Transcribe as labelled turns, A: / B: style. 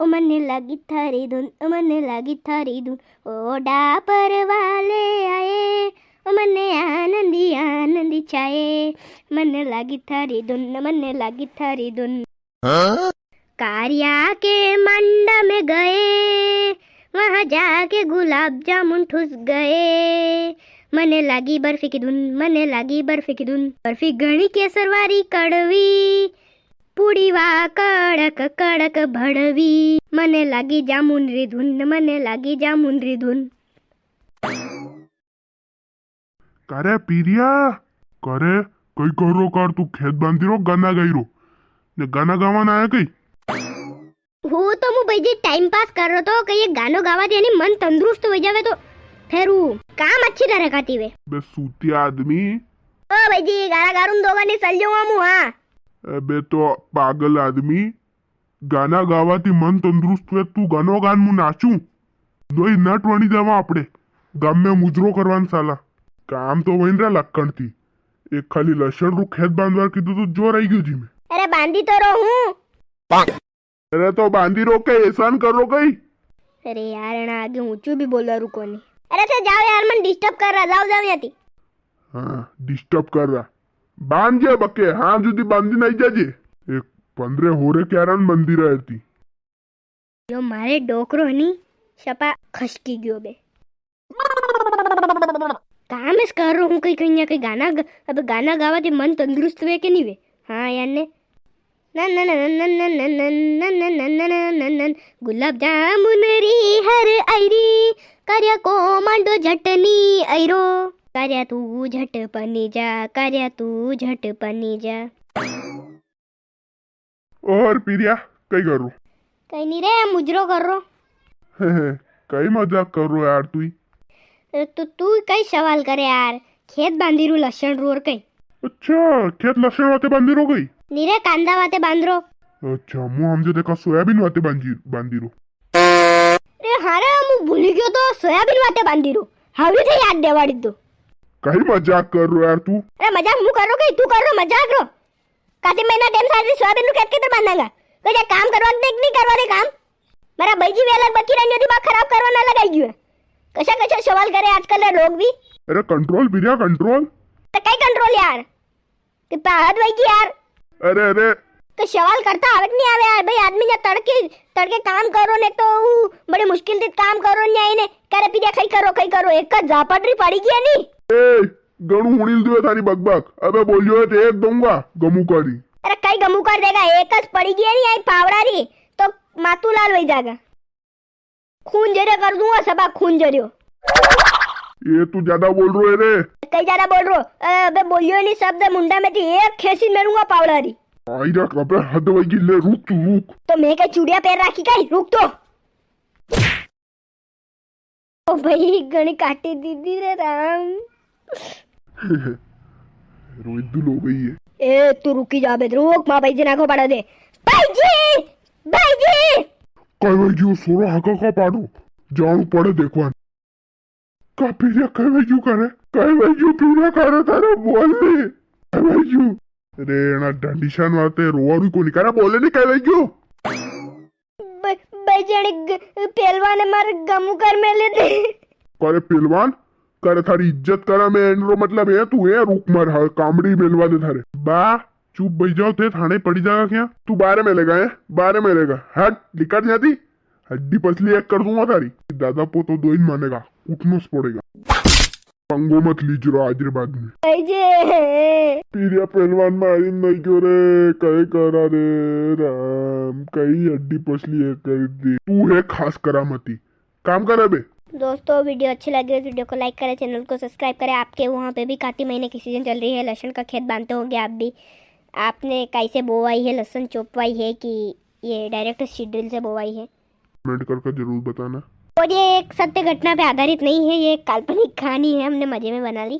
A: ओ मने लगी थारी धुन, ओ मने लगी थारी धुन, ओ डापर वाले आए, ओ मने आनंदी आनंदी छाए, मने लगी थारी धुन, मने लगी थारी धुन। कारिया के मंडा में गए, वहाँ जाके गुलाब जामुन ठुस गए, मने लागी बर्फी की धुन, मने लागी बर्फी की धुन। बर्फी घणी केसरवारी कड़वी, पूड़ी वा कड़क कड़क भड़वी, मने लागी जामुन री धुन, मने लागी जामुन री धुन।
B: करे पीरिया करे कई करो कर तू खेत बांधी रो गाना गाई रो ने गाना गावन आया कई
A: હું તો હું ભાઈજી ટાઈમ પાસ कर रहो तो कहीं गानो गावाથી એની મન તંદુરસ્ત हो जावे तो फेरू काम अच्छी तरह करती वे।
B: बे सूती आदमी
A: ओ भाईजी गाना गारूं दोगानी चल जाऊं हम। हां
B: बे तो पागल आदमी गाना गावाથી મન તંદુરસ્ત વે તું ગાનો ગાન હું નાચું દોઈ નટ વણી દેવા આપણે ગામે મુજરો કરવાન સાલા કામ તો વઈન રે લક્કણથી એક ખાલી લસણ રું ખેત બાંધવા કીધું તો જોર આવી ગયું જી મેં।
A: अरे बांधी तो रो हूं।
B: अरे तो बांधी रो के एहसान करो कई।
A: अरे यार ना आगे ऊंचू भी बोला रुको नहीं। अरे तो जाओ यार मन डिस्टर्ब कर रहा जाओ जाओ याती।
B: हाँ डिस्टर्ब कर रहा बांध जे बके हाँ जुदी बांधी नहीं जाजे एक 15 होरे क्यारान मंदिर रहती
A: यो मारे डोकरो नहीं शपा खसकी गयो बे काम इस कर रहा हूँ कहीं गाना अब गाना गावा थे मन तंदुरुस्त वे के नहीं वे। हाँ यार ने गुलाब जामुन री हर आयरी कार्या को मांडो झटनी आयरो कार्या तू झट पनी जा कार्या तू झट पनी जा।
B: और पीरिया कई कर रो
A: कहीं नहीं रे मुजरो कर रो
B: कई मजाक कर रो यार
A: तो तू कई सवाल करे यार खेत बांधी रू लसण रू और कई।
B: अच्छा खेत लसण वाते बांधी रो गई
A: नीरे कांदा वाते बांध रो।
B: अच्छा मुँह हमसे देखा सोयाबीन वाते बांधी रो।
A: अरे हारे मु भूली गयो तो सोयाबीन वाते बांधी रो हावी से याद देवाड़ी तो
B: कई मजाक कर रो यार तू।
A: अरे मजाक मु कर रो कई तू कर रो मजाक रो काते महीना टेम सारी सोयाबीन नु खेत के बांधांगा तो जे काम करवा दे नहीं करवा दे काम मारा भाईजी वेला बकी रानी दिमाग खराब करवा ना लगाई गयो कशा कशा सवाल करे आजकल लोग भी।
B: अरे कंट्रोल पीरिया कंट्रोल
A: तो कई कंट्रोल यार कि पाहद भाईजी यार।
B: अरे अरे
A: तो सवाल करता आवत नहीं आवे यार भाई आदमी ने तड़के काम करो ने तो बड़ी मुश्किल से काम करो ने आईने करे पीरिया कई करो एक झापटरी पड़ी गई नहीं।
B: ए गणू हुणील दियो थारी बकबक अबे बोलियो ते एक दूंगा गमू करी।
A: अरे कई गमू कर देगा एक पड़ी गई नहीं आई पावड़ारी तो मातूलाल वही जाएगा खून जरे कर दूंगा सबा खून जरियो।
B: ये तू ज्यादा बोल रो है रे
A: कई ज्यादा बोल रो अबे बोलियो नहीं शब्द मुंडा में थी एक खेसी मेरूंगा पावड़ारी।
B: आई जा कबे हद वही ले रुक तू रुक
A: तो मैं क्या चूड़िया पैर राखी कई रुक तो ओ भाई गणी काटी दीदी रे राम
B: रोहित दुल हो गई है।
A: ए तू रुकी जा बे रुक मां भाई जी ना को पड़ा दे भाई जी
B: कई भाई जी सोरो हाका का पाडो जाऊं पड़े देखवान का पीरिया कई भाई जी करे कई भाई जी पीरिया करे तारे बोल ले कई भाई जी रे ना डंडीशन वाते रोवारू को नहीं करे बोले नहीं कई भाई जी
A: भाई जाने पहलवान मार गमू कर में ले दे
B: करे पहलवान करे थारी इज्जत करा मैं एनरो मतलब है तू है रुक मर कामड़ी मेलवा दे थारे बा चुप बैठ जाओ थे थाने पड़ी जाएगा क्या तू बारे में लेगा है बारे में लेगा हट निकल जाती हड्डी पसली एक कर दूंगा तारी दादा पो तो 2 ही मानेगा उठना पड़ेगा पंगो मत लीजिए आज रे बाद में पीरिया पहलवान मारी नहीं क्यों रे कई करा रे राम कई हड्डी पसली एक कर दी तू है खास करामती काम करे बे।
A: दोस्तों वीडियो अच्छी लगी तो वीडियो को लाइक करें चैनल को सब्सक्राइब करें। आपके वहाँ पे भी काटी महीने की सीजन चल रही है लहसुन का खेत बांधते होंगे आप भी आपने कैसे बोवाई है लहसुन चोपवाई है कि ये डायरेक्ट सीड्रिल से बोवाई है
B: कमेंट करके जरूर बताना।
A: और ये एक सत्य घटना पे आधारित नहीं है ये एक काल्पनिक कहानी है हमने मजे में बना ली।